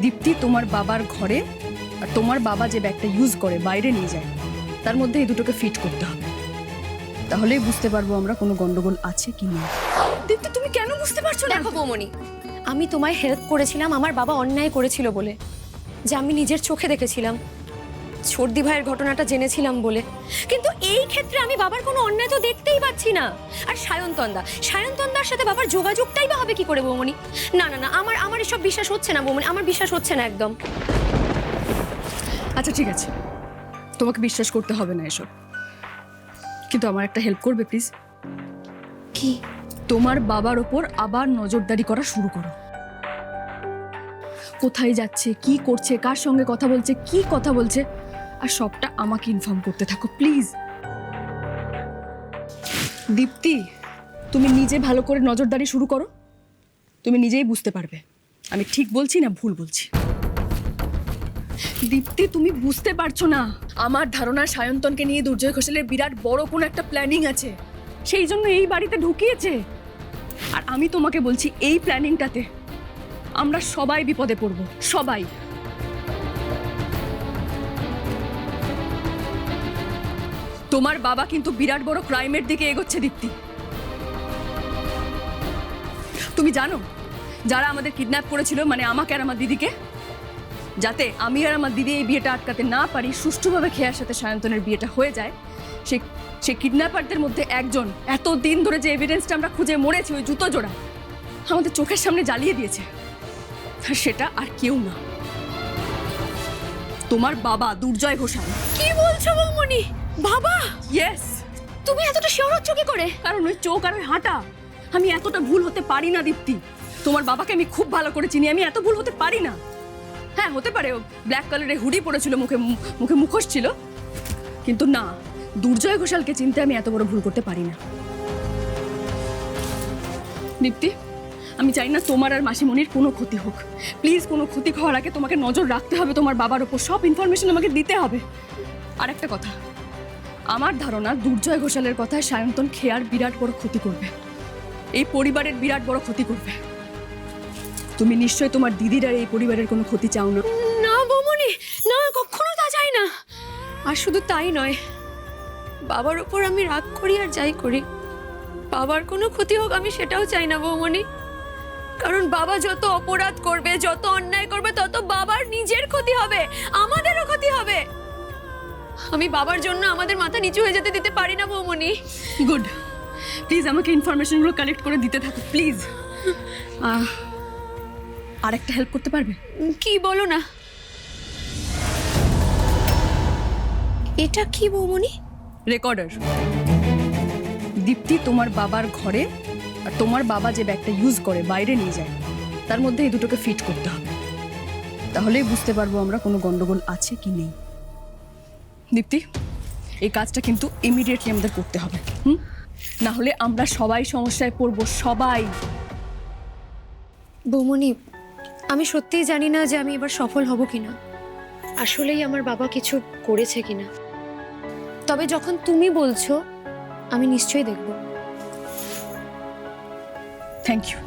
দীপ্তি তোমার বাবার ঘরে আর তোমার বাবা যে ব্যাগটা ইউজ করে বাইরে নিয়ে যায় তার মধ্যে এই দুটোকে ফিট করতে হবে। তাহলেই বুঝতে পারবো আমরা কোনো গন্ডগোল আছে কি না। দীপ্তি তুমি কেন বুঝতে পারছো না? দেখো বৌমনি, আমি তোমায় হেল্প করেছিলাম আমার বাবা অন্যায় করেছিল বলে, যে আমি নিজের চোখে দেখেছিলাম, সর্দি ভাইয়ের ঘটনাটা জেনেছিলাম বলে। কিন্তু এই ক্ষেত্রে আমি বাবার কোনো অন্যায় তো দেখতেই পাচ্ছি না। আর সায়ন্তনদার সাথে বাবার যোগাযোগটাই বা হবে কি করে বৌমনি? না না না, আমার এসব বিশ্বাস হচ্ছে না বৌমনি, আমার বিশ্বাস হচ্ছে না একদম। আচ্ছা ঠিক আছে, তোমাকে বিশ্বাস করতে হবে না এসব, কিন্তু আমার একটা হেল্প করবে প্লিজ? কি? তোমার বাবার ওপর আবার নজরদারি করা শুরু করো। কোথায় যাচ্ছে, কি করছে, কার সঙ্গে কথা বলছে, কি কথা বলছে, আর সবটা আমাকে ইনফর্ম করতে থাকো প্লিজ। দীপ্তি, তুমি নিজে ভালো করে নজরদারি শুরু করো, তুমি নিজেই বুঝতে পারবে আমি ঠিক বলছি না ভুল বলছি। দীপ্তি, তুমি বুঝতে পারছো না, আমার ধারণা সায়ন্তনকে নিয়ে দুর্জয় ঘোষালের বিরাট বড় কোনো একটা প্ল্যানিং আছে, সেই জন্য এই বাড়িতে ঢুকিয়েছে। আর আমি তোমাকে বলছি এই প্ল্যানিংটাতে আমরা সবাই বিপদে পড়ব, সবাই। তোমার বাবা কিন্তু বিরাট বড় ক্রাইমের দিকে এগোচ্ছে দীপ্তি। তুমি জানো যারা আমাদের কিডন্যাপ করেছিল, মানে আমাকে আর আমার দিদিকে, যাতে আমি আর আমার দিদি এই বিয়েটা আটকাতে না পারি, সুষ্ঠুভাবে খেয়ার সাথে সায়ন্তনের বিয়েটা হয়ে যায়, সেই কিডন্যাপারদের মধ্যে একজন এতদিন ধরে যে এভিডেন্সটা আমরা খুঁজে মরেছি, ওই জুতো জোড়া আমাদের চোখের সামনে জ্বালিয়ে দিয়েছে। আর সেটা আর কেউ না, তোমার বাবা দুর্জয় ঘোষাল। কি বলছো বৌমনি? বাবা? ইয়েস। তুমি এতটা শিওর হচ্ছ কি করে? কারণ ওই চোখ আর ওই হাঁটা, আমি এতটা ভুল হতে পারি না দীপ্তি। তোমার বাবাকে আমি খুব ভালো করে চিনি, আমি এত ভুল হতে পারি না। হ্যাঁ হতে পারে ও ব্ল্যাক কালারের হুডি পরেছিল, মুখে মুখে মুখোশ ছিল, কিন্তু না, দুর্জয় ঘোষালকে চিনতে আমি এত বড় ভুল করতে পারি না। দীপ্তি, আমি চাই না তোমার আর মাসিমণির কোনো ক্ষতি হোক, প্লিজ। কোনো ক্ষতি হওয়ার আগে তোমাকে নজর রাখতে হবে তোমার বাবার ওপর, সব ইনফরমেশন আমাকে দিতে হবে। আর একটা কথা, আমার ধারণা দুর্জয় ঘোষালের কথায় সায়ন্তন খেয়ার বিরাট বড় ক্ষতি করবে, এই পরিবারের বিরাট বড় ক্ষতি করবে। তুমি নিশ্চয়ই তোমার দিদির আর এই পরিবারের কোনো ক্ষতি চাও না। না বৌমনি, না, কখনো তা চাই না। আর শুধু তাই নয়, বাবার উপর আমি রাগ করি আর যাই করি, বাবার কোনো ক্ষতি হোক আমি সেটাও চাই না বৌমনি। কারণ বাবা যত অপরাধ করবে, যত অন্যায় করবে, তত বাবার নিজের ক্ষতি হবে, আমাদেরও ক্ষতি হবে। আমি বাবার জন্য আমাদের মাথা নিচু হয়ে যেতে দিতে পারি না বৌমনি। গুড, প্লিজ আমাকে ইনফরমেশনগুলো কালেক্ট করে দিতে থাকো প্লিজ। আর একটা হেল্প করতে পারবে? কি বলো না। এটা কি বৌমনি? রেকর্ডার। দীপ্তি তোমার বাবার ঘরে আর তোমার বাবা যে ব্যাগটা ইউজ করে বাইরে নিয়ে যায় তার মধ্যে এই দুটোকে ফিট করতে হবে। তাহলেই বুঝতে পারবো আমরা কোনো গন্ডগোল আছে কি নেই। দীপ্তি, এই কাজটা কিন্তু ইমিডিয়েটলি আমাদের করতে হবে, না হলে আমরা সবাই সমস্যায় পড়বো, সবাই। বৌমনি, আমি সত্যিই জানি না যে আমি এবার সফল হব কিনা, আসলেই আমার বাবা কিছু করেছে কিনা। তবে যখন তুমি বলছো আমি নিশ্চয়ই দেখব। Thank you.